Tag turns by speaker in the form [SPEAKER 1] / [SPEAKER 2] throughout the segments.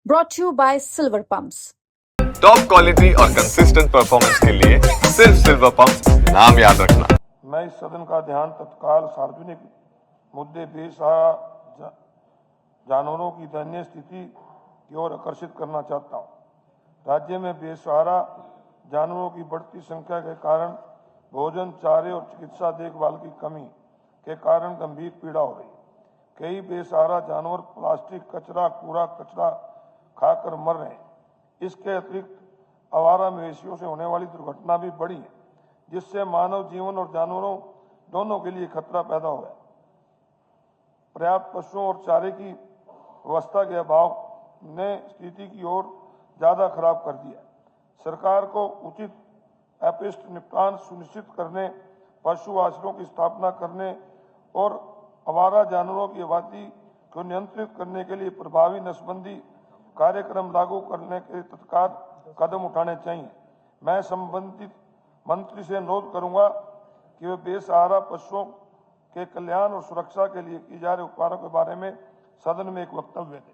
[SPEAKER 1] brought to you by Silver Pumps.
[SPEAKER 2] Top quality और consistent performance के लिए सिर्फ सिल्वर पंप नाम याद रखना।
[SPEAKER 3] मैं इस सदन का ध्यान तत्काल सार्वजनिक मुद्दे बेसहारा जानवरों की दयनीय स्थिति की ओर आकर्षित करना चाहता हूं। राज्य में बेसहारा जानवरों की बढ़ती संख्या के कारण भोजन, चारे और चिकित्सा देखभाल की कमी के कारण गंभीर पीड़ा हो रही है। कई बेसहारा जानवर प्लास्टिक कचरा, कूड़ा कचरा खाकर मर रहे हैं। इसके अतिरिक्त आवारा मवेशियों से होने वाली दुर्घटना भी बढ़ी है, जिससे मानव जीवन और जानवरों दोनों के लिए खतरा पैदा हुआ है। पर्याप्त पशुओं और चारे की व्यवस्था के अभाव ने स्थिति की ओर ज्यादा खराब कर दिया। सरकार को उचित अपशिष्ट निपटान सुनिश्चित करने, पशु आश्रयों की स्थापना करने और आवारा जानवरों की आबादी को नियंत्रित करने के लिए प्रभावी नसबंदी कार्यक्रम लागू करने के तत्काल कदम उठाने चाहिए। मैं संबंधित मंत्री से अनुरोध करूंगा कि वे बेसहारा पशुओं के कल्याण और सुरक्षा के लिए की जा रहे उपायों के बारे में सदन में एक वक्तव्य दें।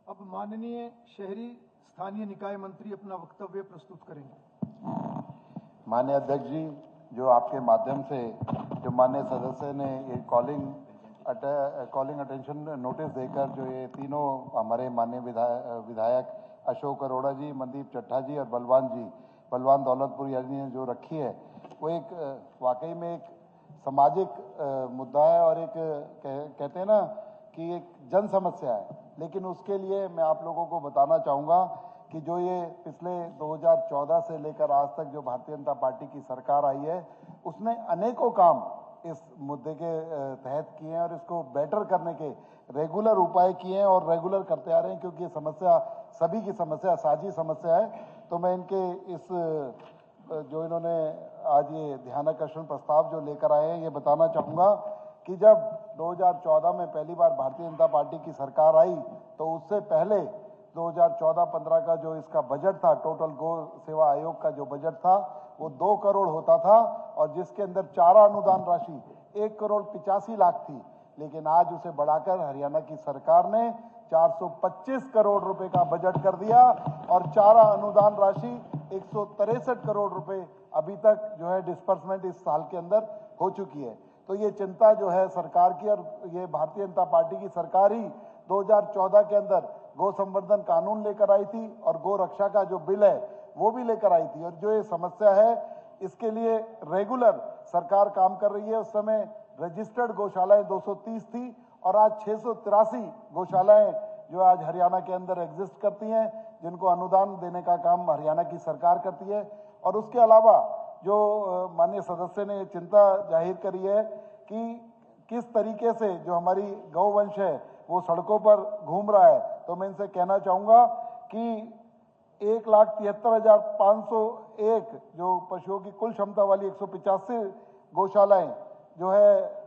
[SPEAKER 4] अब माननीय शहरी स्थानीय निकाय मंत्री अपना वक्तव्य प्रस्तुत करेंगे।
[SPEAKER 5] माननीय अध्यक्ष जी, जो आपके माध्यम से जो माननीय सदस्य ने ये कॉलिंग अटेंशन नोटिस देकर जो ये तीनों हमारे माननीय विधायक अशोक अरोड़ा जी, मनदीप चट्टा जी और बलवान दौलतपुर जी ने जो रखी है, वो एक वाकई में एक सामाजिक मुद्दा है और एक कहते हैं ना कि एक जन समस्या है। लेकिन उसके लिए मैं आप लोगों को बताना चाहूँगा कि जो ये पिछले 2014 से लेकर आज तक जो भारतीय जनता पार्टी की सरकार आई है, उसने अनेकों काम इस मुद्दे के तहत किए हैं और इसको बेटर करने के रेगुलर उपाय किए हैं और रेगुलर करते आ रहे हैं, क्योंकि ये समस्या सभी की समस्या, साझी समस्या है। तो मैं इनके इस जो इन्होंने आज ये ध्यानाकर्षण प्रस्ताव जो लेकर आए हैं, ये बताना चाहूँगा कि जब 2014 में पहली बार भारतीय जनता पार्टी की सरकार आई, तो उससे पहले 2014-15 का जो इसका बजट था, टोटल गौ सेवा आयोग का जो बजट था, वो 2 करोड़ होता था और जिसके अंदर चारा अनुदान राशि 1,85,00,000 थी। लेकिन आज उसे बढ़ाकर हरियाणा की सरकार ने 425 करोड़ रुपए का बजट कर दिया और चारा अनुदान राशि 163 करोड़ रुपए अभी तक जो है डिस्बर्समेंट इस साल के अंदर हो चुकी है। तो ये चिंता जो है सरकार की, और ये भारतीय जनता पार्टी की सरकार ही 2014 के अंदर गौ संवर्धन कानून लेकर आई थी और गौ रक्षा का जो बिल है वो भी लेकर आई थी। और जो ये समस्या है, इसके लिए रेगुलर सरकार काम कर रही है। उस समय रजिस्टर्ड गौशालाएं 230 थी और आज 683 गौशालाएं जो आज हरियाणा के अंदर एग्जिस्ट करती हैं, जिनको अनुदान देने का काम हरियाणा की सरकार करती है। और उसके अलावा जो माननीय सदस्य ने चिंता जाहिर करी है कि किस तरीके से जो हमारी गौवंश है वो सड़कों पर घूम रहा है, तो मैं इनसे कहना चाहूँगा कि 1,73,501 जो पशुओं की कुल क्षमता वाली 185 गौशालाएं जो है,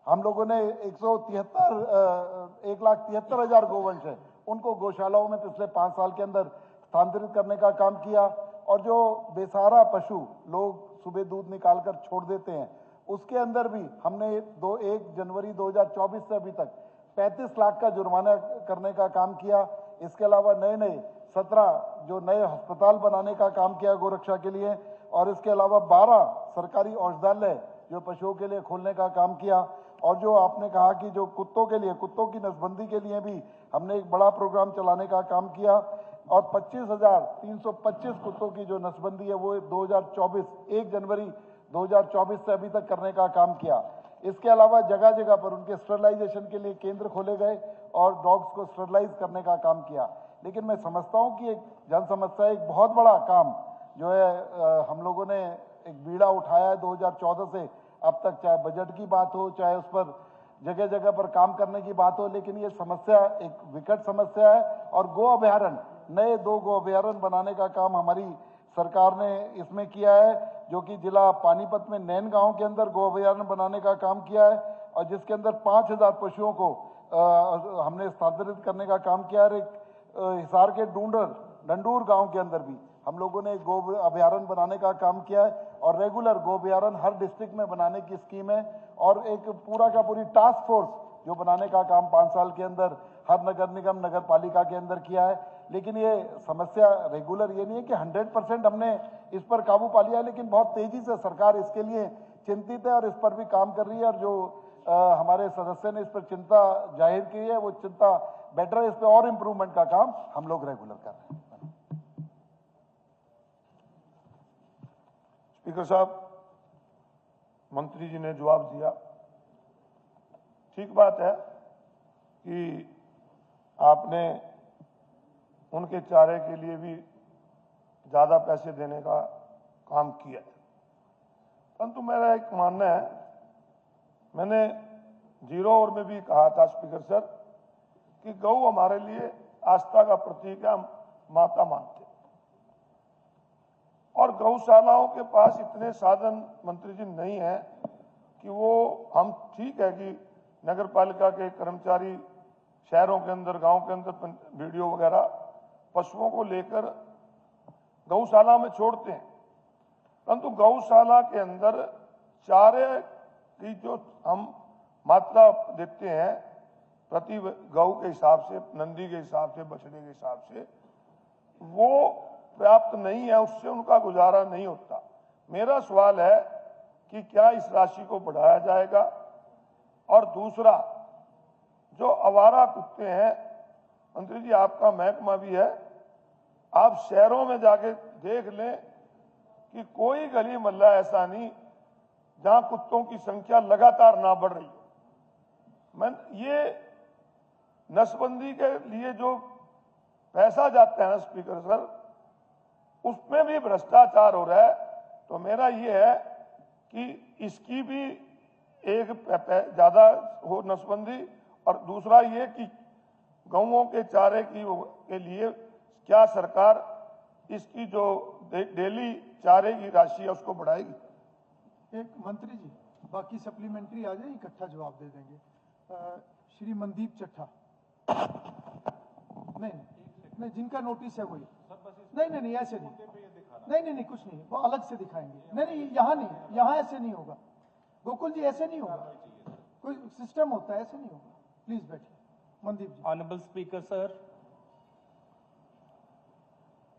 [SPEAKER 5] हम लोगों ने 1,73,000 गौवंश है, उनको गौशालाओं में पिछले 5 साल के अंदर स्थानांतरित करने का काम किया। और जो बेसहारा पशु लोग सुबह दूध निकालकर छोड़ देते हैं, उसके अंदर भी हमने 1 जनवरी 2024 से अभी तक 35 लाख का जुर्माना करने का काम किया। इसके अलावा नए 17 जो नए अस्पताल बनाने का काम किया गोरक्षा के लिए, और इसके अलावा 12 सरकारी औषधालय जो पशुओं के लिए खोलने का काम किया। और जो आपने कहा कि जो कुत्तों के लिए, कुत्तों की नसबंदी के लिए भी हमने एक बड़ा प्रोग्राम चलाने का काम किया और 25,325 कुत्तों की जो नसबंदी है वो 1 जनवरी 2024 से अभी तक करने का काम किया। इसके अलावा जगह जगह पर उनके स्टरलाइजेशन के लिए केंद्र खोले गए और डॉग्स को स्टरलाइज करने का काम किया। लेकिन मैं समझता हूं कि एक जन समस्या, एक बहुत बड़ा काम जो है हम लोगों ने एक बीड़ा उठाया है 2014 से अब तक, चाहे बजट की बात हो, चाहे उस पर जगह जगह पर काम करने की बात हो। लेकिन ये समस्या एक विकट समस्या है और गो अभयारण्य, नए 2 गो अभयारण्य बनाने का काम हमारी सरकार ने इसमें किया है, जो कि जिला पानीपत में नैन गांव के अंदर गो अभयारण्य बनाने का काम किया है और जिसके अंदर 5,000 पशुओं को हमने स्थानांतरित करने का काम किया है। एक हिसार के डंडूर गांव के अंदर भी हम लोगों ने गो अभयारण्य बनाने का काम किया है और रेगुलर गो अभयारण्य हर डिस्ट्रिक्ट में बनाने की स्कीम है और एक पूरा का पूरी टास्क फोर्स जो बनाने का काम 5 साल के अंदर हर नगर निगम नगर पालिका के अंदर किया है। लेकिन ये समस्या रेगुलर ये नहीं है कि 100% हमने इस पर काबू पा लिया है, लेकिन बहुत तेजी से सरकार इसके लिए चिंतित है और इस पर भी काम कर रही है। और जो हमारे सदस्य ने इस पर चिंता जाहिर की है, वो चिंता बेटर है, इस पर और इम्प्रूवमेंट का काम हम लोग रेगुलर कर रहे हैं।
[SPEAKER 3] स्पीकर साहब, मंत्री जी ने जवाब दिया। ठीक बात है कि आपने उनके चारे के लिए भी ज्यादा पैसे देने का काम किया है, परंतु मेरा एक मानना है, मैंने 0 ओवर में भी कहा था स्पीकर सर कि गौ हमारे लिए आस्था का प्रतीक है, हम माता मानते हैं। और गौशालाओं के पास इतने साधन मंत्री जी नहीं है कि वो, हम ठीक है कि नगर पालिका के कर्मचारी शहरों के अंदर गांव के अंदर वीडियो वगैरह पशुओं को लेकर गौशाला में छोड़ते हैं, परंतु गौशाला के अंदर चारे की जो हम मात्रा देते हैं प्रति गौ के हिसाब से, नंदी के हिसाब से, बछड़े के हिसाब से, वो पर्याप्त नहीं है, उससे उनका गुजारा नहीं होता। मेरा सवाल है कि क्या इस राशि को बढ़ाया जाएगा? और दूसरा, जो आवारा कुत्ते हैं, मंत्री जी आपका महकमा भी है, आप शहरों में जाके देख लें कि कोई गली मोहल्ला ऐसा नहीं जहां कुत्तों की संख्या लगातार ना बढ़ रही हो। ये नसबंदी के लिए जो पैसा जाता है ना स्पीकर सर, उसमें भी भ्रष्टाचार हो रहा है। तो मेरा ये है कि इसकी भी एक ज्यादा हो नसबंदी, और दूसरा ये कि गौओं के चारे के लिए क्या सरकार इसकी जो डेली चारे की राशि है उसको बढ़ाएगी?
[SPEAKER 4] एक मंत्री जी, बाकी सप्लीमेंट्री आ जाए, इकट्ठा जवाब दे देंगे। श्री मनदीप चट्ठा। नहीं, जिनका नोटिस है वही। नहीं, ऐसे नहीं, कुछ नहीं, वो अलग से दिखाएंगे। नहीं, यहाँ नहीं, यहाँ ऐसे नहीं होगा। गोकुल जी, ऐसे नहीं होगा, कोई सिस्टम होता है, ऐसे नहीं होगा। प्लीज बैठिए। मनदीप जी।
[SPEAKER 6] ऑनरेबल स्पीकर सर,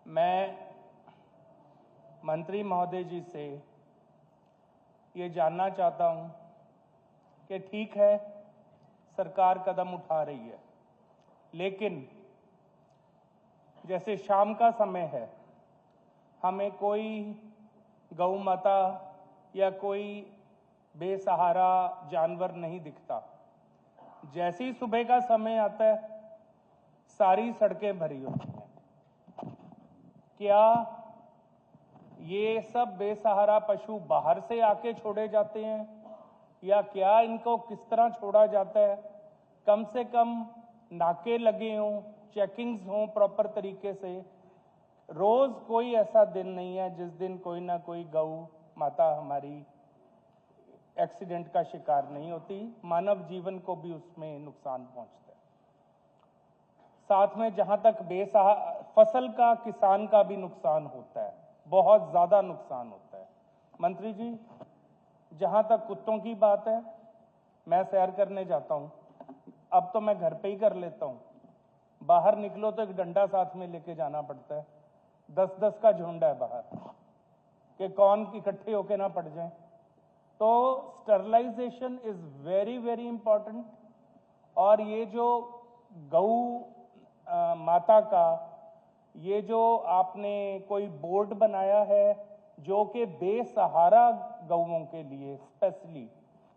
[SPEAKER 6] मैं मंत्री महोदय जी से ये जानना चाहता हूं कि ठीक है, सरकार कदम उठा रही है, लेकिन जैसे शाम का समय है, हमें कोई गौ माता या कोई बेसहारा जानवर नहीं दिखता। जैसे ही सुबह का समय आता है, सारी सड़कें भरी होती हैं। क्या ये सब बेसहारा पशु बाहर से आके छोड़े जाते हैं, या क्या इनको किस तरह छोड़ा जाता है? कम से कम नाके लगे हों, चेकिंग्स हों प्रॉपर तरीके से। रोज कोई ऐसा दिन नहीं है जिस दिन कोई ना कोई गौ माता हमारी एक्सीडेंट का शिकार नहीं होती। मानव जीवन को भी उसमें नुकसान पहुंचता है। साथ में जहां तक फसल का, किसान का भी नुकसान होता है, बहुत ज्यादा नुकसान होता है। मंत्री जी, जहां तक कुत्तों की बात है, मैं सैर करने जाता हूं, अब तो मैं घर पे ही कर लेता हूं। बाहर निकलो तो एक डंडा साथ में लेके जाना पड़ता है। 10-10 का झुंड है बाहर, कि कौन इकट्ठे होके ना पड़ जाएं। तो sterilisation is very very important. और ये जो गौ माता का ये जो आपने कोई बोर्ड बनाया है जो कि बेसहारा गौओं के लिए स्पेशली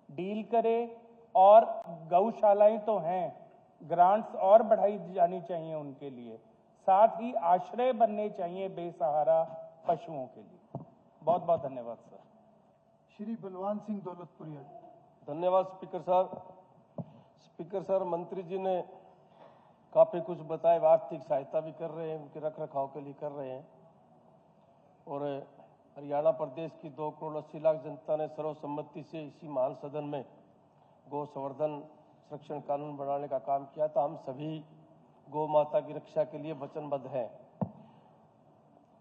[SPEAKER 6] डील करे, और गौशालाएं तो हैं, ग्रांट्स और बढ़ाई जानी चाहिए उनके लिए, साथ ही आश्रय बनने चाहिए बेसहारा पशुओं के लिए। बहुत बहुत धन्यवाद सर।
[SPEAKER 4] श्री बलवान सिंह दौलतपुरिया।
[SPEAKER 7] धन्यवाद स्पीकर साहब। स्पीकर सर, मंत्री जी ने काफ़ी कुछ बताया, आर्थिक सहायता भी कर रहे हैं, उनके रख रखाव के लिए कर रहे हैं। और हरियाणा प्रदेश की 2 करोड़ 80 लाख जनता ने सर्वसम्मति से इसी महान सदन में गौ संवर्धन संरक्षण कानून बनाने का काम किया था। हम सभी गौ माता की रक्षा के लिए वचनबद्ध हैं।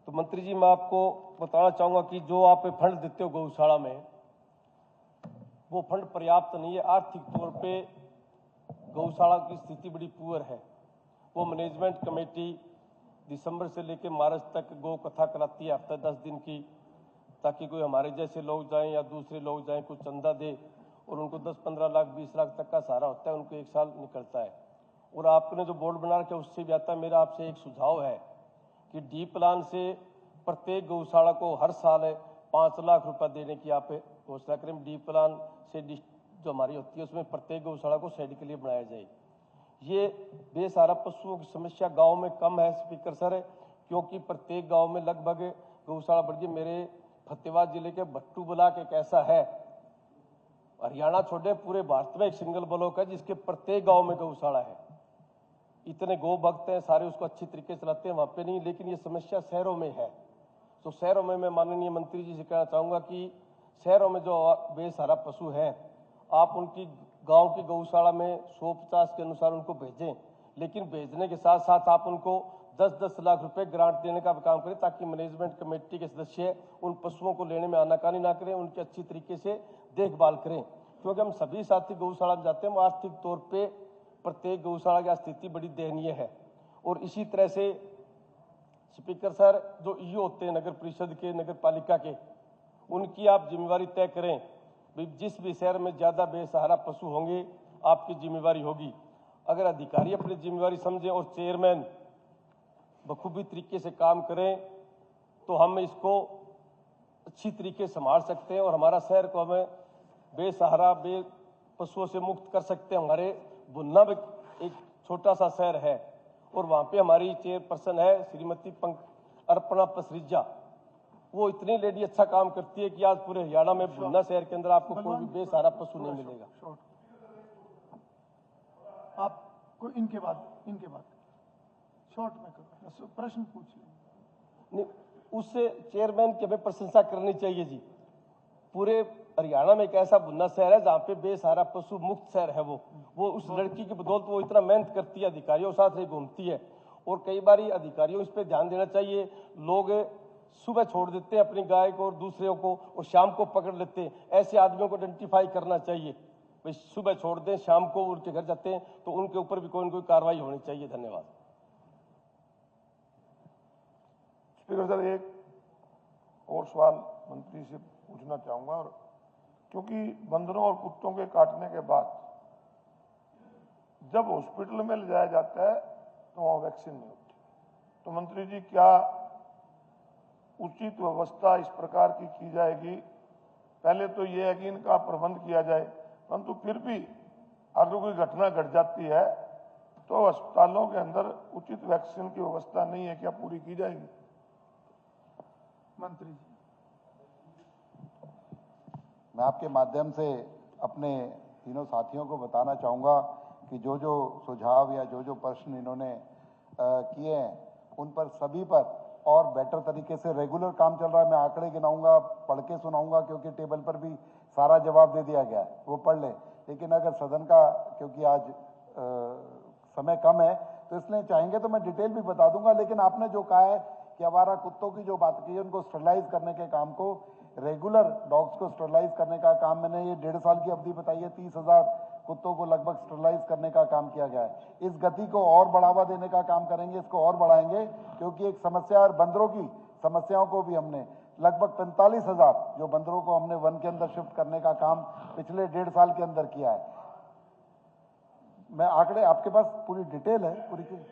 [SPEAKER 7] तो मंत्री जी, मैं आपको बताना चाहूँगा कि जो आप फंड देते हो गौशाला में, वो फंड पर्याप्त नहीं है। आर्थिक तौर पे गौशाला की स्थिति बड़ी पुअर है। वो मैनेजमेंट कमेटी दिसंबर से लेकर मार्च तक गौ कथा कराती है, हफ्ता 10 दिन की, ताकि कोई हमारे जैसे लोग जाएं या दूसरे लोग जाएं, कुछ चंदा दे और उनको 10-15 लाख 20 लाख तक का सहारा होता है, उनको 1 साल निकलता है। और आपने जो बोर्ड बना रखा है उससे भी आता है। मेरा आपसे एक सुझाव है कि डी प्लान से प्रत्येक गौशाला को हर साल 5 लाख रुपए देने की आप घोषणा करें। डी प्लान से जो हमारी होती है उसमें प्रत्येक गौशाला को शेड के लिए बनाया जाए। ये बेसहारा पशुओं की समस्या गांव में कम है स्पीकर सर, क्योंकि प्रत्येक गांव में लगभग गौशाला बढ़ गई। मेरे फतेहाबाद जिले के भट्टू ब्लॉक एक ऐसा है, हरियाणा छोड़े पूरे भारत में एक सिंगल ब्लॉक है जिसके प्रत्येक गांव में गौशाला है। इतने गौ भक्त हैं, सारे उसको अच्छी तरीके से चलाते हैं, वहां पे नहीं। लेकिन ये समस्या शहरों में है। तो शहरों में मैं माननीय मंत्री जी से कहना चाहूंगा कि शहरों में जो बेसहारा पशु हैं, आप उनकी गांव की गौशाला में 150 के अनुसार उनको भेजें, लेकिन भेजने के साथ साथ आप उनको 10-10 लाख रुपए ग्रांट देने का काम करें, ताकि मैनेजमेंट कमेटी के सदस्य उन पशुओं को लेने में आनाकानी ना करें, उनकी अच्छी तरीके से देखभाल करें। क्योंकि हम सभी साथी गौशाला में जाते हैं, आर्थिक तौर पर प्रत्येक गौशाला की स्थिति बड़ी दयनीय है। और इसी तरह से स्पीकर सर, जो ईओ होते हैं नगर परिषद के, नगर पालिका के, उनकी आप जिम्मेवारी तय करें। जिस भी शहर में ज्यादा बेसहारा पशु होंगे आपकी जिम्मेवारी होगी। अगर अधिकारी अपनी जिम्मेवारी समझे और चेयरमैन बखूबी तरीके से काम करें तो हम इसको अच्छी तरीके से संभाल सकते हैं और हमारा शहर को हमें बेसहारा पशुओं से मुक्त कर सकते हैं। हमारे बुन्ना एक छोटा सा शहर है और वहां पे हमारी चेयरपर्सन है श्रीमती अर्पणा पसरिजा। वो इतनी लेडी अच्छा काम करती है कि आज पूरे हरियाणा में बुन्ना शहर के अंदर आपको कोई भी बेसहारा पशु नहीं मिलेगा।
[SPEAKER 4] आपको इनके बाद शॉर्ट में करो, प्रश्न पूछ लें।
[SPEAKER 7] उससे चेयरमैन की हमें प्रशंसा करनी चाहिए जी। पूरे हरियाणा में एक ऐसा बुन्ना शहर है जहाँ पे बेसहारा पशु मुक्त शहर है। वो उस लड़की की बदौलत वो इतना मेहनत करती है, अधिकारियों साथ ही घूमती है। और कई बार अधिकारियों इस पे ध्यान देना चाहिए। लोग सुबह छोड़ देते हैं अपनी गाय को और दूसरों को, और शाम को पकड़ लेते हैं। ऐसे आदमियों को आइडेंटिफाई करना चाहिए। भाई सुबह छोड़ दें, शाम को उनके घर जाते हैं, तो उनके ऊपर भी कोई न कोई कार्रवाई होनी चाहिए। धन्यवाद।
[SPEAKER 3] स्पीकर सर, एक और सवाल मंत्री से पूछना चाहूंगा। और क्योंकि बंदरों और कुत्तों के काटने के बाद जब हॉस्पिटल में ले जाया जाता है तो वहां वैक्सीन नहीं होती, तो मंत्री जी क्या उचित व्यवस्था इस प्रकार की जाएगी? पहले तो यह है कि इनका प्रबंध किया जाए, परंतु फिर भी अगर कोई घटना घट जाती है तो अस्पतालों के अंदर उचित वैक्सीन की व्यवस्था नहीं है, क्या पूरी की जाएगी?
[SPEAKER 4] मंत्री जी,
[SPEAKER 5] मैं आपके माध्यम से अपने तीनों साथियों को बताना चाहूँगा कि जो जो सुझाव या जो जो प्रश्न इन्होंने किए हैं उन पर सभी पर और बेटर तरीके से रेगुलर काम चल रहा है। मैं आंकड़े गिनाऊंगा, पढ़ के सुनाऊंगा, क्योंकि टेबल पर भी सारा जवाब दे दिया गया है, वो पढ़ ले। लेकिन अगर सदन का, क्योंकि आज समय कम है, तो इसलिए चाहेंगे तो मैं डिटेल भी बता दूंगा। लेकिन आपने जो कहा है कि आवारा कुत्तों की जो बात की है, उनको स्टरलाइज करने के काम को, रेगुलर डॉग्स को स्टरलाइज करने का काम मैंने ये 1.5 साल की अवधि बताई है। 30,000 कुत्तों को लगभग स्टरलाइज करने का काम किया गया है। इस गति को और बढ़ावा देने का काम करेंगे, इसको और बढ़ाएंगे, क्योंकि एक समस्या, और बंदरों की समस्याओं को भी हमने लगभग 45,000 जो बंदरों को हमने वन के अंदर शिफ्ट करने का काम पिछले 1.5 साल के अंदर किया है। मैं आंकड़े, आपके पास पूरी डिटेल है पूरी की।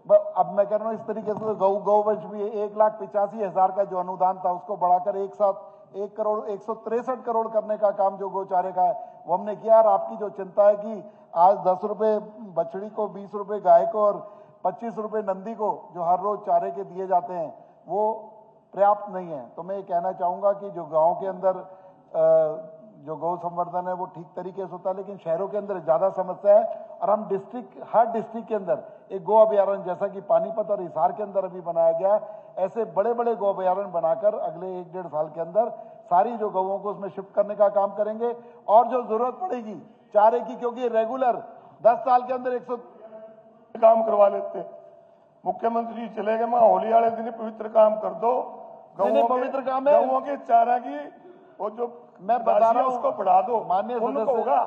[SPEAKER 5] अब मैं कह रहा हूँ इस तरीके से गौवंश भी 1,85,000 का जो अनुदान था उसको बढ़ाकर एक साथ 1,163 करोड़ करने का काम जो गौचारे का है वो हमने किया। और आपकी जो चिंता है कि आज 10 रुपए बछड़ी को, 20 रुपए गाय को और 25 रुपए नंदी को जो हर रोज चारे के दिए जाते हैं वो पर्याप्त नहीं है, तो मैं ये कहना चाहूंगा कि जो गाँव के अंदर जो गौ संवर्धन है वो ठीक तरीके से होता है, लेकिन शहरों के अंदर ज्यादा समस्या है। और हम हर डिस्ट्रिक्ट के अंदर एक गौ अभ्यारण्य, जैसा कि पानीपत और हिसार के अंदर अभी बनाया गया, ऐसे बड़े बड़े गौ अभ्यारण्य बनाकर अगले 1-1.5 साल के अंदर सारी जो गौओं को उसमें शिफ्ट करने का काम करेंगे। और जो जरूरत पड़ेगी चारे की, क्योंकि रेगुलर 10 साल के अंदर 100
[SPEAKER 3] काम करवा लेते। मुख्यमंत्री चले गए, मैं होली वाले दिन पवित्र काम कर दो,
[SPEAKER 5] पवित्र काम है,
[SPEAKER 3] गौओं के चारा की वो जो
[SPEAKER 5] मैं बता रहा हूं,
[SPEAKER 3] उसको बढ़ा दो,
[SPEAKER 5] माननीय
[SPEAKER 3] उनको होगा।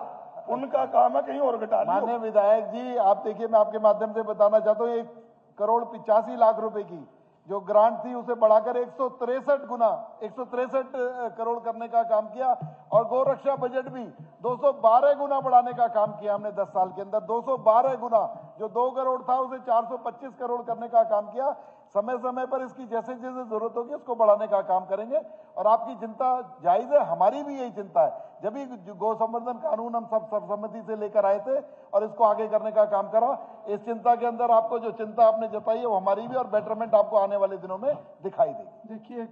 [SPEAKER 3] उनका काम है कहीं और घटा लियो।
[SPEAKER 5] माननीय विधायक जी, आप देखिए, मैं आपके माध्यम से बताना चाहता हूँ, 1,85,00,000 रुपए की जो ग्रांट थी उसे बढ़ाकर 163 करोड़ करने का काम किया, और गौरक्षा बजट भी 212 गुना बढ़ाने का काम किया हमने 10 साल के अंदर। 212 गुना, जो 2 करोड़ था उसे 425 करोड़ करने का काम किया। समय समय पर इसकी जैसे जैसे जरूरत होगी उसको बढ़ाने का काम करेंगे। और आपकी चिंता जायज है, हमारी भी यही चिंता है। जब भी गौ संवर्धन कानून हम सब सर्वसम्मति से लेकर आए थे और इसको आगे करने का काम करा, इस चिंता के अंदर आपको जो चिंता आपने जताई है वो हमारी भी, और बेटरमेंट आपको आने वाले दिनों में दिखाई देगी।
[SPEAKER 4] देखिए,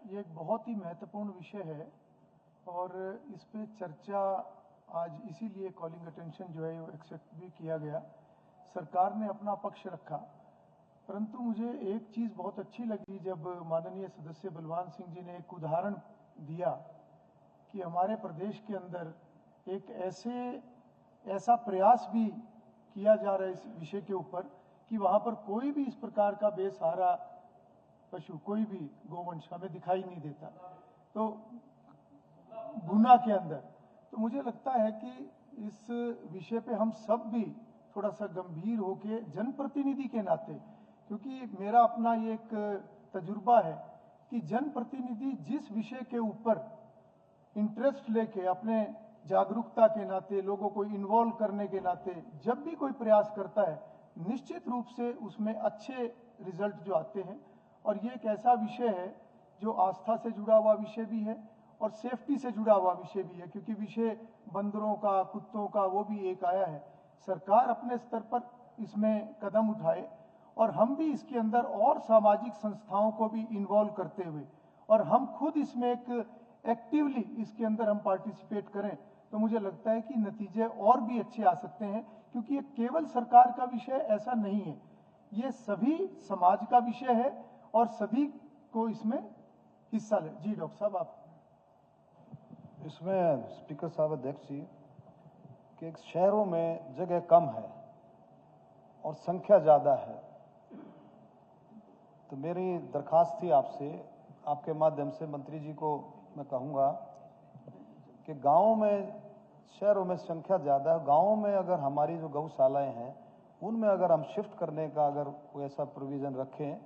[SPEAKER 4] ये एक बहुत ही महत्वपूर्ण विषय है और इस पे चर्चा आज इसीलिए कॉलिंग अटेंशन जो है वो एक्सेप्ट भी किया गया। सरकार ने अपना पक्ष रखा, परंतु मुझे एक चीज़ बहुत अच्छी लगी जब माननीय सदस्य बलवान सिंह जी ने एक उदाहरण दिया कि हमारे प्रदेश के अंदर एक ऐसा प्रयास भी किया जा रहा है इस विषय के ऊपर कि वहाँ पर कोई भी इस प्रकार का बेसहारा पशु, कोई भी गोवंश हमें दिखाई नहीं देता, तो गुना के अंदर। तो मुझे लगता है कि इस विषय पे हम सब भी थोड़ा सा गंभीर होके जनप्रतिनिधि के नाते, क्योंकि मेरा अपना ये एक तजुर्बा है कि जनप्रतिनिधि जिस विषय के ऊपर इंटरेस्ट लेके अपने जागरूकता के नाते, लोगों को इन्वॉल्व करने के नाते जब भी कोई प्रयास करता है, निश्चित रूप से उसमें अच्छे रिजल्ट जो आते हैं। और ये एक ऐसा विषय है जो आस्था से जुड़ा हुआ विषय भी है और सेफ्टी से जुड़ा हुआ विषय भी है, क्योंकि विषय बंदरों का, कुत्तों का, वो भी एक आया है। सरकार अपने स्तर पर इसमें कदम उठाए और हम भी इसके अंदर और सामाजिक संस्थाओं को भी इन्वॉल्व करते हुए, और हम खुद इसमें एक एक्टिवली इसके अंदर हम पार्टिसिपेट करें, तो मुझे लगता है कि नतीजे और भी अच्छे आ सकते हैं। क्योंकि ये केवल सरकार का विषय ऐसा नहीं है, ये सभी समाज का विषय है और सभी को इसमें हिस्सा ले। जी डॉक्टर साहब, आप
[SPEAKER 8] इसमें स्पीकर साहब, अध्यक्ष जी, कि एक शहरों में जगह कम है और संख्या ज़्यादा है, तो मेरी दरखास्त थी आपसे, आपके माध्यम से मंत्री जी को मैं कहूँगा कि गाँव में, शहरों में संख्या ज़्यादा है, गाँव में अगर हमारी जो गौशालाएं हैं उनमें अगर हम शिफ्ट करने का अगर कोई ऐसा प्रोविज़न रखें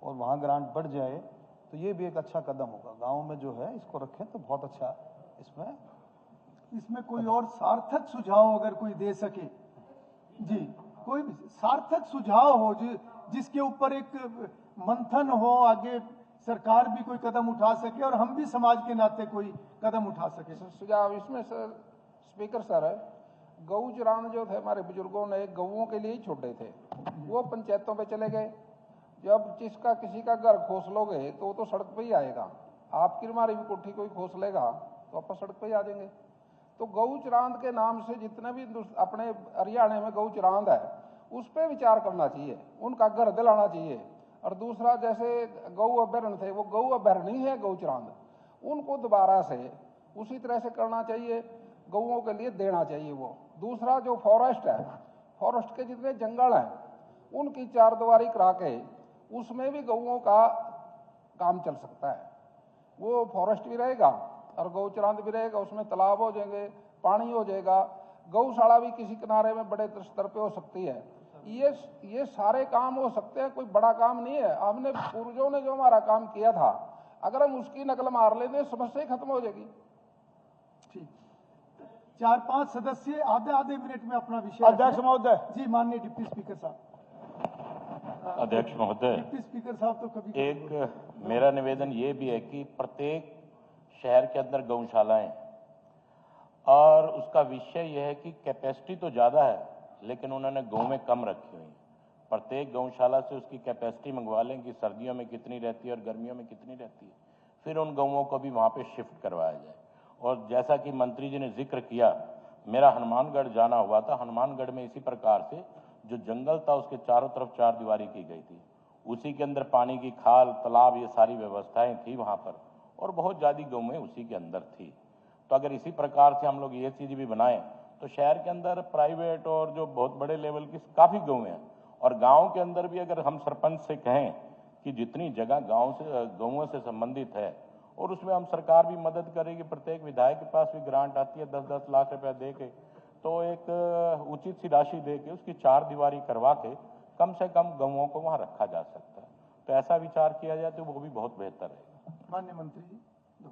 [SPEAKER 8] और वहाँ ग्रांट बढ़ जाए तो ये भी एक अच्छा कदम होगा। गाँव में जो है इसको रखें तो बहुत अच्छा
[SPEAKER 4] इसमें कोई और सार्थक सुझाव अगर कोई दे सके, जी, कोई भी सार्थक सुझाव हो जिसके ऊपर एक मंथन हो, आगे सरकार भी कोई कदम उठा सके और हम भी समाज के नाते कोई कदम उठा सके।
[SPEAKER 9] सुझाव इसमें सर, स्पीकर सर, गौ चरान जो थे हमारे बुजुर्गों ने गौओं के लिए ही छोड़े थे, वो पंचायतों पे चले गए। जब जिसका किसी का घर खोस लोगे तो वो तो सड़क पे ही आएगा। आपकी हमारी भी कोठी कोई खोस लेगा तो आप सड़क पे ही आ जाएंगे। तो गौ चरांद के नाम से जितने भी अपने हरियाणा में गौ चरांद है उस पर विचार करना चाहिए, उनका घर दिलाना चाहिए। और दूसरा, जैसे गौ अभ्यारण्य थे वो गौ अभ्यारण्य ही है गौ चरांद, उनको दोबारा से उसी तरह से करना चाहिए, गौओं के लिए देना चाहिए वो। दूसरा, जो फॉरेस्ट है, फॉरेस्ट के जितने जंगल हैं उनकी चारदीवारी करा के उसमें भी गौओं का काम चल सकता है। वो फॉरेस्ट भी रहेगा और गौ चरांद भी रहेगा, उसमें तालाब हो जाएंगे, पानी हो जाएगा, गौशाला भी किसी किनारे में बड़े स्तर पे हो सकती है। ये सारे काम हो सकते हैं, कोई बड़ा काम नहीं है। हमने पूर्वजों ने जो हमारा काम किया था, अगर हम उसकी नकल मार लेते समस्या ही खत्म हो जाएगी।
[SPEAKER 4] ठीक, 4-5 सदस्य आधे मिनट में अपना विषय।
[SPEAKER 8] अध्यक्ष महोदय।
[SPEAKER 4] जी, माननीय डिप्टी स्पीकर साहब।
[SPEAKER 10] अध्यक्ष महोदय,
[SPEAKER 4] डिप्टी स्पीकर साहब तो कभी
[SPEAKER 10] एक मेरा निवेदन ये भी है कि प्रत्येक शहर के अंदर गौशालाएं, और उसका विषय यह है कि कैपेसिटी तो ज़्यादा है लेकिन उन्होंने गौएं कम रखी हुई। प्रत्येक गौशाला से उसकी कैपेसिटी मंगवा लें कि सर्दियों में कितनी रहती है और गर्मियों में कितनी रहती है, फिर उन गौओं को भी वहाँ पे शिफ्ट करवाया जाए। और जैसा कि मंत्री जी ने जिक्र किया, मेरा हनुमानगढ़ जाना हुआ था, हनुमानगढ़ में इसी प्रकार से जो जंगल था उसके चारों तरफ चारदीवारी की गई थी, उसी के अंदर पानी की खाल, तालाब, ये सारी व्यवस्थाएं थी वहाँ पर, और बहुत ज़्यादा गौएं उसी के अंदर थी। तो अगर इसी प्रकार से हम लोग ये चीज़ भी बनाएं तो शहर के अंदर प्राइवेट और जो बहुत बड़े लेवल की काफ़ी गौएं हैं, और गांव के अंदर भी अगर हम सरपंच से कहें कि जितनी जगह गांव से गौओं से संबंधित है, और उसमें हम सरकार भी मदद करेगी, प्रत्येक विधायक के पास भी ग्रांट आती है 10-10 लाख रुपया दे के, तो एक उचित सी राशि दे के उसकी 4 दीवारी करवा के कम से कम गौओं को वहां रखा जा सकता है। तो ऐसा विचार किया जाए तो वो भी बहुत बेहतर है।
[SPEAKER 4] माननीय मंत्री जी,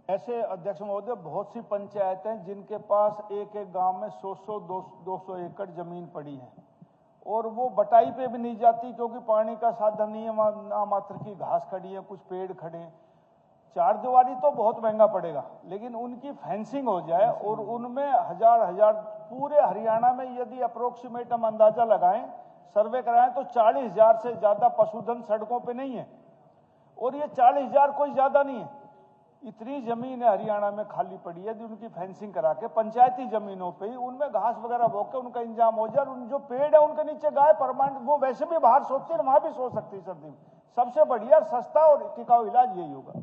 [SPEAKER 8] ऐसे अध्यक्ष महोदय बहुत सी पंचायतें हैं जिनके पास एक एक गांव में 100-100, 200 एकड़ जमीन पड़ी है और वो बटाई पे भी नहीं जाती क्योंकि पानी का साधन नहीं है, ना मात्र की घास खड़ी है, कुछ पेड़ खड़े हैं। 4 दीवारी तो बहुत महंगा पड़ेगा, लेकिन उनकी फेंसिंग हो जाए और उनमें हजार पूरे हरियाणा में यदि अप्रोक्सीमेट हम अंदाजा लगाएं, सर्वे कराएं तो 40,000 से ज्यादा पशुधन सड़कों पे नहीं है। और ये 40,000 कोई ज्यादा नहीं है, इतनी जमीन है हरियाणा में खाली पड़ी है, उनकी फेंसिंग करा के पंचायती जमीनों पे ही उनमें घास वगैरह बो के उनका इंतजाम हो जाए। उन जो पेड़ है उनके नीचे गाय परमानेंट, वो वैसे भी बाहर सोती है, वहां भी सो सकती है सर्दी में। सबसे बढ़िया, सस्ता और टिकाऊ इलाज यही होगा।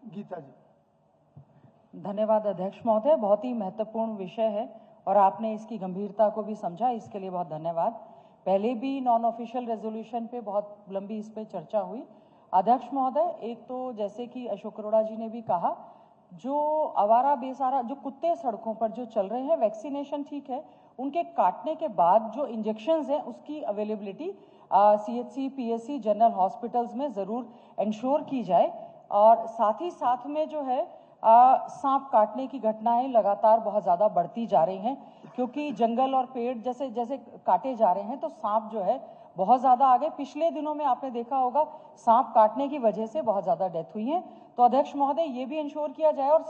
[SPEAKER 4] गीता जी।
[SPEAKER 11] धन्यवाद अध्यक्ष महोदय, बहुत ही महत्वपूर्ण विषय है और आपने इसकी गंभीरता को भी समझा, इसके लिए बहुत धन्यवाद। पहले भी नॉन ऑफिशियल रेजोल्यूशन पे बहुत लंबी इस पे चर्चा हुई। अध्यक्ष महोदय, एक तो जैसे कि अशोक अरोड़ा जी ने भी कहा, जो आवारा बेसहारा जो कुत्ते सड़कों पर जो चल रहे हैं, वैक्सीनेशन ठीक है, उनके काटने के बाद जो इंजेक्शंस हैं उसकी availability CHC, PSC, general hospitals में ज़रूर इंश्योर की जाए। और साथ ही साथ में जो है सांप काटने की घटनाएं लगातार बहुत ज़्यादा बढ़ती जा रही हैं, क्योंकि जंगल और पेड़ जैसे जैसे काटे जा रहे हैं तो सांप जो है बहुत ज़्यादा आ गए। पिछले दिनों में आपने देखा होगा सांप काटने की वजह से बहुत ज़्यादा डेथ हुई है। तो अध्यक्ष महोदय, ये भी इंश्योर किया जाए और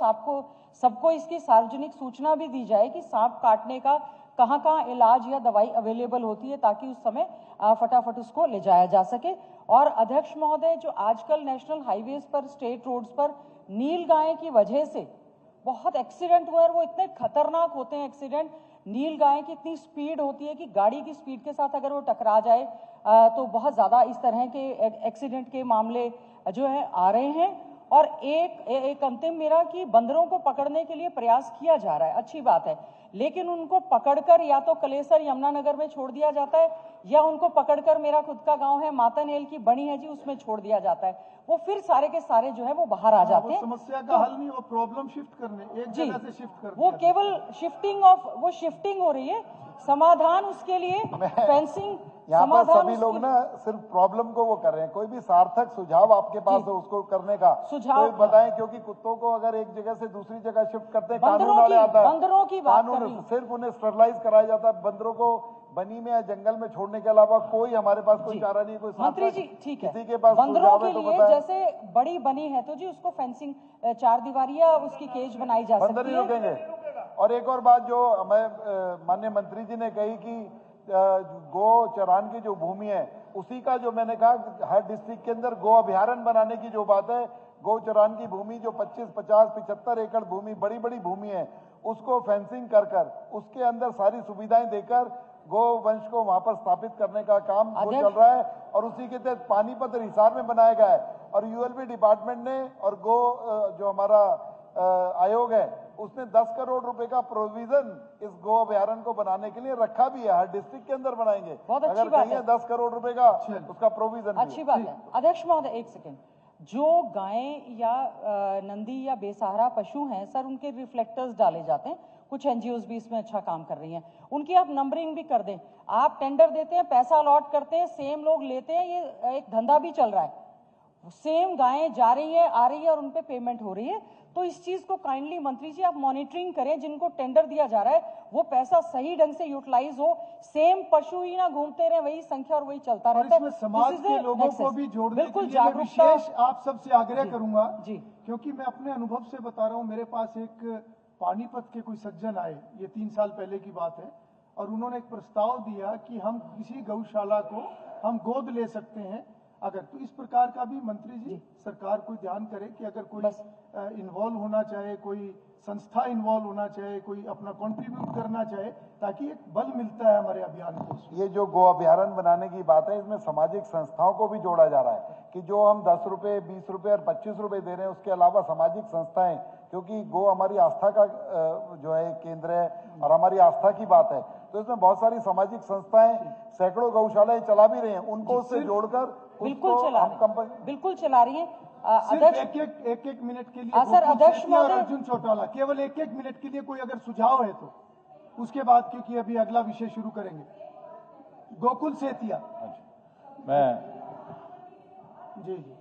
[SPEAKER 11] सबको इसकी सार्वजनिक सूचना भी दी जाए कि सांप काटने का कहाँ इलाज या दवाई अवेलेबल होती है, ताकि उस समय फटाफट उसको ले जाया जा सके। और अध्यक्ष महोदय, जो आजकल नेशनल हाईवेज पर, स्टेट रोड्स पर नील गाय की वजह से बहुत एक्सीडेंट हुए हैं, वो इतने खतरनाक होते हैं एक्सीडेंट। नील गाय की इतनी स्पीड होती है कि गाड़ी की स्पीड के साथ अगर वो टकरा जाए तो बहुत ज़्यादा इस तरह के एक्सीडेंट के मामले जो है आ रहे हैं। और एक अंतिम मेरा कि बंदरों को पकड़ने के लिए प्रयास किया जा रहा है, अच्छी बात है, लेकिन उनको पकड़कर या तो कलेसर यमुनानगर में छोड़ दिया जाता है या उनको पकड़कर, मेरा खुद का गांव है मातनहेल की बणी है जी, उसमें छोड़ दिया जाता है। वो फिर सारे के सारे जो है वो बाहर आ जाते हैं।
[SPEAKER 4] समस्या का हल नहीं, वो प्रॉब्लम शिफ्ट करने, एक जगह से शिफ्ट करने,
[SPEAKER 11] वो केवल शिफ्टिंग हो रही है। समाधान उसके लिए फेंसिंग,
[SPEAKER 5] यहाँ पर सभी लोग ना सिर्फ प्रॉब्लम को वो कर रहे हैं। कोई भी सार्थक सुझाव आपके पास हो उसको करने का सुझाव बताएं, क्योंकि कुत्तों को अगर एक जगह से दूसरी जगह शिफ्ट करते हैं, कानून वाले आता है,
[SPEAKER 11] बंदरों की बात
[SPEAKER 5] कानून सिर्फ उन्हें स्टरलाइज कराया जाता है। बंदरों को बनी में या जंगल में छोड़ने के अलावा कोई हमारे पास कोई चारा नहीं, कोई
[SPEAKER 11] मंत्री जी ठीक है,
[SPEAKER 5] किसी के पास
[SPEAKER 11] बंदरों के लिए जैसे बड़ी बनी है तो जी उसको फेंसिंग 4 दीवारी या उसकी केज बनाई जा सकती है।
[SPEAKER 5] बंदर नहीं रुकेंगे। और एक और बात जो हमें माननीय मंत्री जी ने कही कि गो चरान की जो भूमि है, उसी का जो मैंने कहा हर डिस्ट्रिक्ट के अंदर गो अभ्यारण्य बनाने की जो बात है, गो चरान की भूमि जो 25, 50, 75 एकड़ भूमि, बड़ी बड़ी भूमि है, उसको फेंसिंग कर उसके अंदर सारी सुविधाएं देकर गो वंश को वहां पर स्थापित करने का काम वो चल रहा है। और उसी के तहत पानीपत और हिसार में बनाया गया है। और ULB डिपार्टमेंट ने और गो जो हमारा आयोग है उसने 10 करोड़ रुपए का प्रोविजन इस गो अभ्यारण्य को बनाने के लिए रखा भी है। हर डिस्ट्रिक्ट के अंदर बनाएंगे, अगर कहीं 10 करोड़ रुपए का उसका प्रोविजन।
[SPEAKER 11] अच्छी बात है। अध्यक्ष महोदय, एक सेकेंड, जो गायें या नंदी या बेसहारा पशु हैं सर, उनके रिफ्लेक्टर्स डाले जाते हैं, कुछ NGOs भी इसमें अच्छा काम कर रही हैं, उनकी आप नंबरिंग भी कर दें। आप टेंडर देते हैं, पैसा अलॉट करते हैं, सेम लोग लेते हैं, ये एक धंधा भी चल रहा है। सेम गायें जा रही है, आ रही है और उन पे पेमेंट हो रही है। तो इस चीज को काइंडली मंत्री जी आप मॉनिटरिंग करें, जिनको टेंडर दिया जा रहा है वो पैसा सही ढंग से यूटिलाइज हो, सेम पशु ही ना घूमते रहे वही संख्या और वही चलता रहता है।
[SPEAKER 4] समाज के लोगों को भी जोड़ने के लिए मैं विशेष आप सबसे आग्रह करूंगा जी, क्योंकि मैं अपने अनुभव से बता रहा हूं। मेरे पास एक पानीपत के कोई सज्जन आए, ये 3 साल पहले की बात है, और उन्होंने एक प्रस्ताव दिया कि हम किसी गौशाला को हम गोद ले सकते हैं अगर। तो इस प्रकार का भी मंत्री जी सरकार को ध्यान करे कि अगर कोई इन्वॉल्व होना चाहे, कोई संस्था इन्वॉल्व होना चाहे, कोई अपना कंट्रीब्यूट करना चाहे, ताकि एक बल मिलता है हमारे अभियान को।
[SPEAKER 5] ये जो गो अभ्यारण्य बनाने की बात है, इसमें सामाजिक संस्थाओं को भी जोड़ा जा रहा है कि जो हम 10 रुपए, 20 रुपए और 25 रुपए दे रहे हैं, उसके अलावा सामाजिक संस्थाएं, क्योंकि गो हमारी आस्था का जो है केंद्र है और हमारी आस्था की बात है, तो इसमें बहुत सारी सामाजिक संस्थाएं सैकड़ों गौशालाएं चला भी रही हैं, उनको उससे जोड़कर
[SPEAKER 11] बिल्कुल चला रही है।
[SPEAKER 4] सिर्फ एक मिनट के लिए
[SPEAKER 11] सर, अध्यक्ष
[SPEAKER 4] अर्जुन चौटाला, केवल एक मिनट के लिए कोई अगर सुझाव है तो उसके बाद क्योंकि अभी अगला विषय शुरू करेंगे। गोकुल सेतिया
[SPEAKER 8] मैं
[SPEAKER 4] जी जी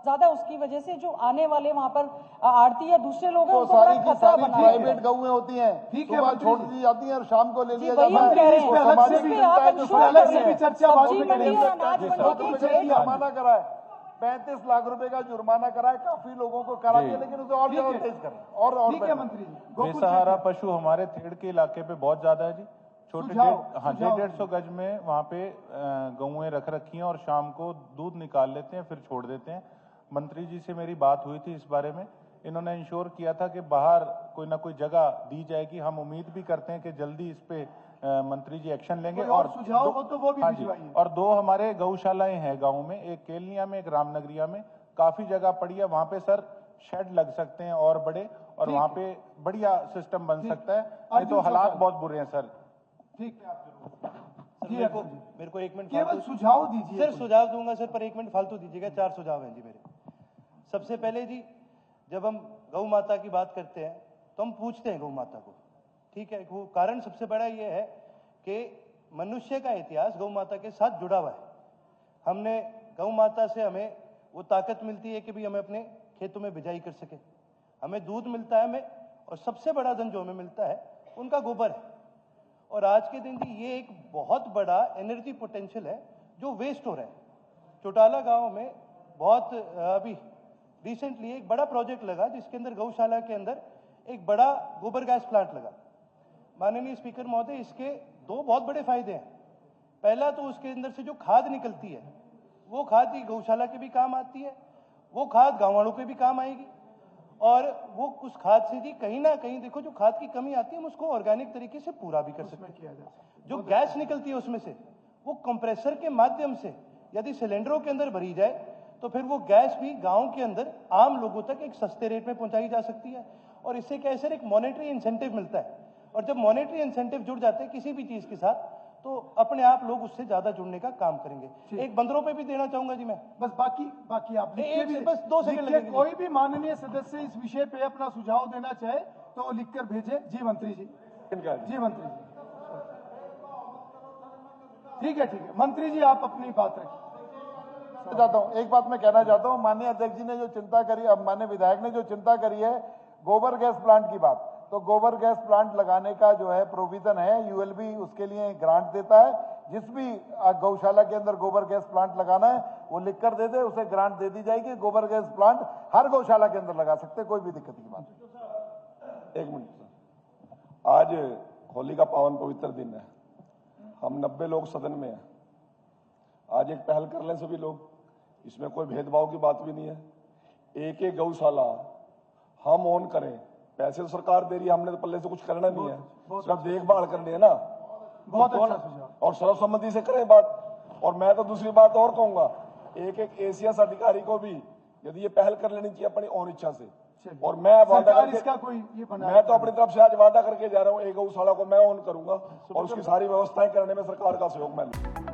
[SPEAKER 11] ज्यादा उसकी वजह से जो आने वाले वहां पर आरती या दूसरे लोग हैं
[SPEAKER 5] तो
[SPEAKER 11] उनको बड़ा
[SPEAKER 5] सारी की
[SPEAKER 11] खतरा
[SPEAKER 5] सारी
[SPEAKER 11] बना
[SPEAKER 5] प्राइवेट गऊएं होती हैं,
[SPEAKER 4] ठीक है,
[SPEAKER 5] सुबह
[SPEAKER 4] मंत्री
[SPEAKER 5] छोड़
[SPEAKER 4] जी।
[SPEAKER 5] दी जाती हैं और शाम को ले
[SPEAKER 11] जी,
[SPEAKER 5] लिया
[SPEAKER 11] वही
[SPEAKER 5] जाता
[SPEAKER 11] हम कह रहे
[SPEAKER 5] है।
[SPEAKER 11] हैं।
[SPEAKER 5] तो
[SPEAKER 11] अलग
[SPEAKER 5] सामाजिक
[SPEAKER 11] से भी
[SPEAKER 5] चिंता
[SPEAKER 11] आप
[SPEAKER 5] है जो
[SPEAKER 11] इंश्योर
[SPEAKER 5] अलग
[SPEAKER 11] कर
[SPEAKER 5] से
[SPEAKER 11] रहे
[SPEAKER 5] भी
[SPEAKER 11] हैं।
[SPEAKER 5] चर्चा बाद
[SPEAKER 11] सब्जी
[SPEAKER 5] में
[SPEAKER 11] मंडी
[SPEAKER 5] करेंगे।
[SPEAKER 11] और अनाज मंडी के
[SPEAKER 5] गोकुल से
[SPEAKER 11] जेल
[SPEAKER 5] जुर्माना करा है, 35 लाख रुपए का जुर्माना करा है, काफी लोगों को करा दिया, लेकिन उसे और ज्यादा तेज करें और
[SPEAKER 4] ठीक है मंत्री जी। गोकुल
[SPEAKER 8] बेसहारा
[SPEAKER 4] सेतिया।
[SPEAKER 8] पशु हमारे थेड़ के इलाके पे बहुत ज्यादा है जी। छोटे
[SPEAKER 4] सुझाव,
[SPEAKER 8] 150 गज में वहाँ पे गऊएं रख रखी हैं और शाम को दूध निकाल लेते हैं फिर छोड़ देते हैं। मंत्री जी से मेरी बात हुई थी इस बारे में, इन्होंने इंश्योर किया था कि बाहर कोई ना कोई जगह दी जाएगी। हम उम्मीद भी करते हैं कि जल्दी इस पे मंत्री जी एक्शन लेंगे।
[SPEAKER 4] कोई और सुझाव हो तो वो भी
[SPEAKER 8] हाँ जी,
[SPEAKER 4] भिजवाइए।
[SPEAKER 8] और 2 हमारे गौशालाएं हैं गाँव में, एक केलनिया में एक रामनगरिया में। काफी जगह पड़ी है, वहाँ पे सर शेड लग सकते हैं और बड़े, और वहाँ पे बढ़िया सिस्टम बन सकता है। नहीं तो हालात बहुत बुरे हैं सर।
[SPEAKER 4] ठीक है
[SPEAKER 12] सर, मेरे को 1 मिनट
[SPEAKER 4] केवल सुझाव दीजिए।
[SPEAKER 12] सर सुझाव दूंगा सर, पर 1 मिनट फालतू दीजिएगा। 4 सुझाव हैं जी मेरे। सबसे पहले जी, जब हम गौ माता की बात करते हैं तो हम पूछते हैं गौ माता को, ठीक है। वो कारण सबसे बड़ा ये है कि मनुष्य का इतिहास गौ माता के साथ जुड़ा हुआ है। हमने गौ माता से हमें वो ताकत मिलती है कि भी हमें अपने खेतों में बिजाई कर सके, हमें दूध मिलता है हमें, और सबसे बड़ा धन जो हमें मिलता है उनका गोबर है। और आज के दिन जी ये एक बहुत बड़ा एनर्जी पोटेंशियल है जो वेस्ट हो रहा है। चौटाला गांव में बहुत अभी रिसेंटली एक बड़ा प्रोजेक्ट लगा जिसके अंदर गौशाला के अंदर एक बड़ा गोबर गैस प्लांट लगा। माननीय स्पीकर महोदय, इसके 2 बहुत बड़े फायदे हैं। पहला तो उसके अंदर से जो खाद निकलती है वो खाद ही गौशाला के भी काम आती है, वो खाद गाँव वालों के भी काम आएगी, और वो उस खाद से जी कहीं ना कहीं देखो जो खाद की कमी आती है हम उसको ऑर्गेनिक तरीके से पूरा भी कर सकते हैं। जो गैस निकलती है उसमें से वो कंप्रेसर के माध्यम से यदि सिलेंडरों के अंदर भरी जाए तो फिर वो गैस भी गांव के अंदर आम लोगों तक एक सस्ते रेट में पहुंचाई जा सकती है। और इससे क्या है सर, एक मॉनेटरी इंसेंटिव मिलता है, और जब मॉनेटरी इंसेंटिव जुड़ जाते हैं किसी भी चीज के साथ तो अपने आप लोग उससे ज्यादा जुड़ने का काम करेंगे। एक बंदरों पे भी देना चाहूंगा जी मैं,
[SPEAKER 4] बस बाकी आप लिख के भी,
[SPEAKER 12] बस 2 सेकंड लगेंगे।
[SPEAKER 4] कोई भी माननीय सदस्य इस विषय पे अपना सुझाव देना चाहे तो वो लिखकर भेजे। जी मंत्री जी। जी मंत्री जी। ठीक है मंत्री जी, आप अपनी बात रखिए।
[SPEAKER 5] चाहता हूँ, एक बात मैं कहना चाहता हूँ, माननीय अध्यक्ष जी ने जो चिंता करी, अब माननीय विधायक ने जो चिंता करी है गोबर गैस प्लांट की बात, तो गोबर गैस प्लांट लगाने का जो है प्रोविजन है, यूएलबी उसके लिए ग्रांट देता है। जिस भी गौशाला के अंदर गोबर गैस प्लांट लगाना है वो लिख कर दे दे, उसे ग्रांट दे दी जाएगी। गोबर गैस प्लांट हर गौशाला के अंदर लगा सकते, कोई भी दिक्कत की बात नहीं।
[SPEAKER 3] 1 मिनट सर, आज होली का पावन पवित्र दिन है, हम 90 लोग सदन में हैं। आज एक पहल कर लें सभी लोग, इसमें कोई भेदभाव की बात भी नहीं है। एक गौशाला हम ओन करें, पैसे तो सरकार दे रही है, हमने तो पल्ले से कुछ करना नहीं है, सिर्फ देखभाल करनी है ना।
[SPEAKER 4] बहुत अच्छा सुझाव।
[SPEAKER 3] और सर्वसम्मति से करें बात। और मैं तो दूसरी बात और कहूंगा, एक एसीएस अधिकारी को भी यदि ये पहल कर लेनी चाहिए अपनी ओन इच्छा से। और मैं वादा करके,
[SPEAKER 4] इसका कोई ये बना,
[SPEAKER 3] मैं तो अपनी तरफ से आज वादा करके जा रहा हूँ, एक गौशाला को मैं ओन करूंगा और उसकी सारी व्यवस्थाएं करने में सरकार का सहयोग मैं लूंगा।